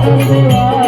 रंग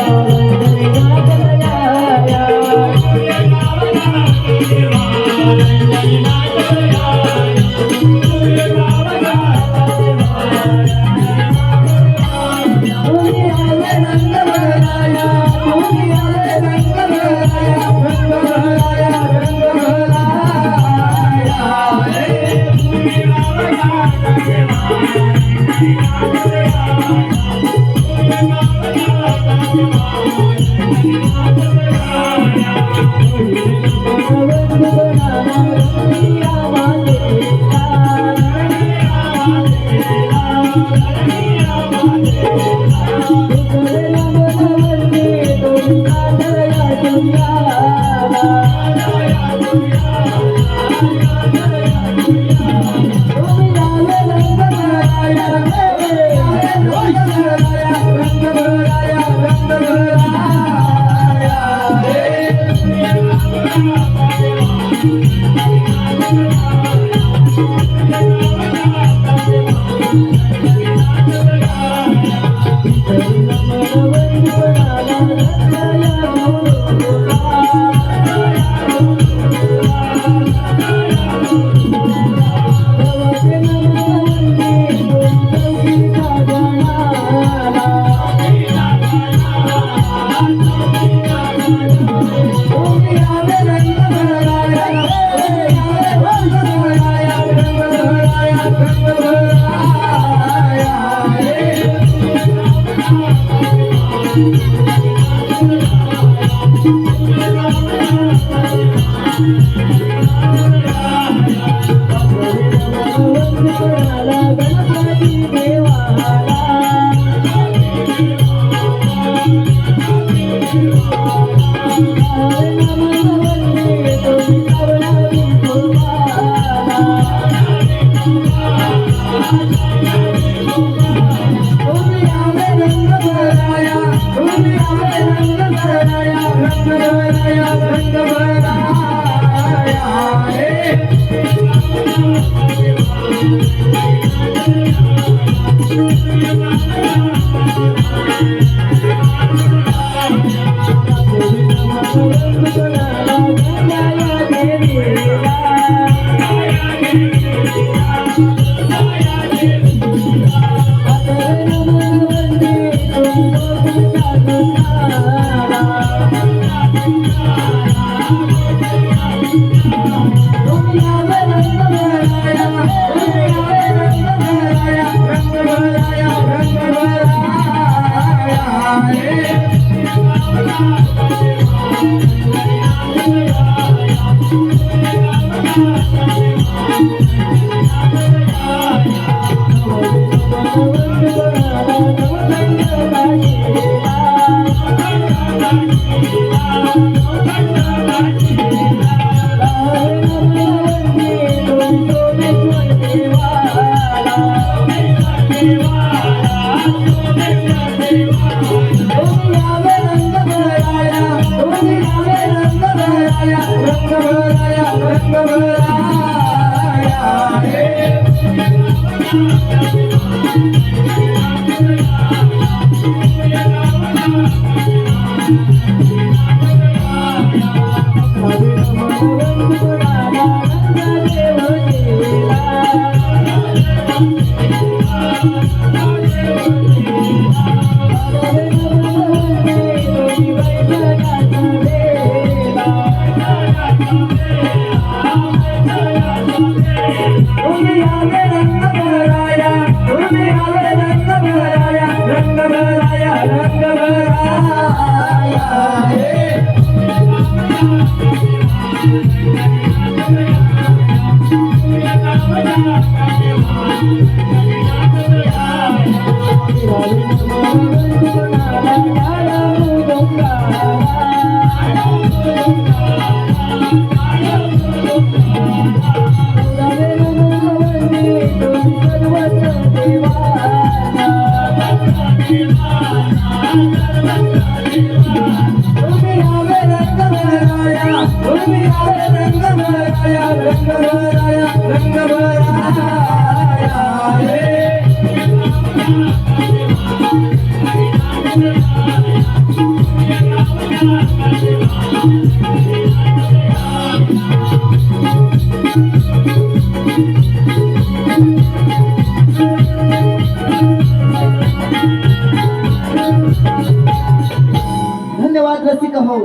धन्यवाद रसिक हो,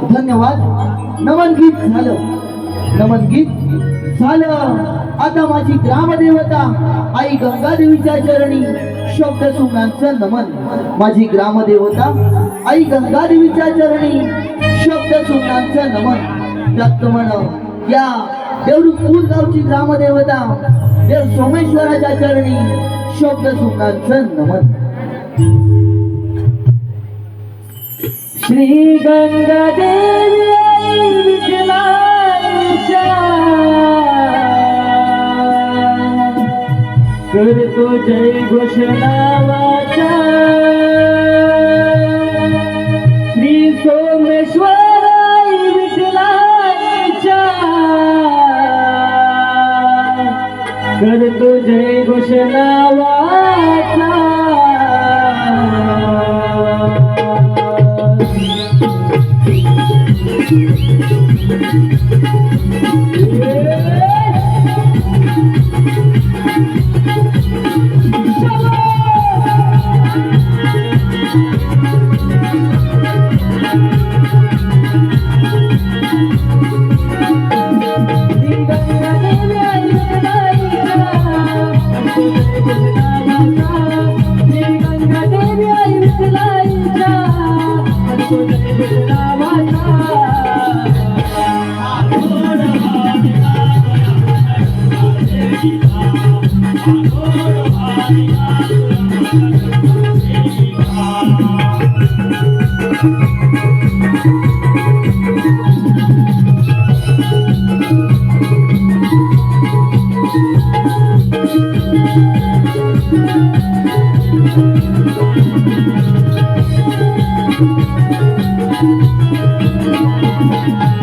धन्यवाद. नमन गीत झालं, नमन गीत झालं. आता माझी ग्रामदेवता आई गंगादेवीच्या चरणी शब्द सुमनांचं नमन. माझी ग्रामदेवता आई गंगादेवीच्या चरणी शब्द सुमनांचं नमन. त्यात म्हण या देवरुखपूर गावची ग्रामदेवता देव सोमेश्वराच्या चरणी शब्द सुमनांचं नमन. श्री गंगादेवी आई विठलाच्या करतो जय घोषणावाचा. श्री सोमेश्वर आई विठलाच्या करतो जय घोषणावाचा.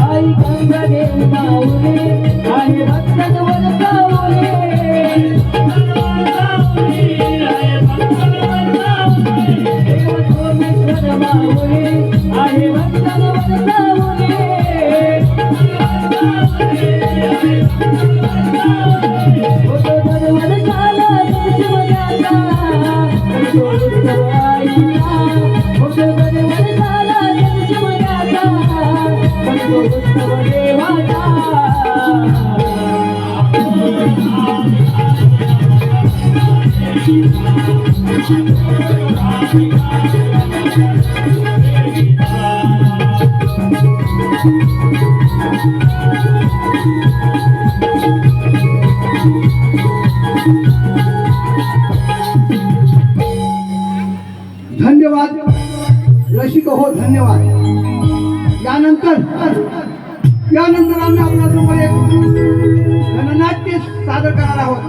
आई गंगादेवी माऊली आहे भक्तांवर सावली. देव सोमेश्वर माऊली आहे भक्तांवर सावली. होतो धर्मद झाला शिवराजा करतो उत्सव आईचा. होतो धर्मद झाला शिवराजा करतो उत्सव देवाचा. धन्यवाद रसिक हो, धन्यवाद. यानंतर आम्ही आपल्यासमोर एक गणनाट्य सादर करणार आहोत.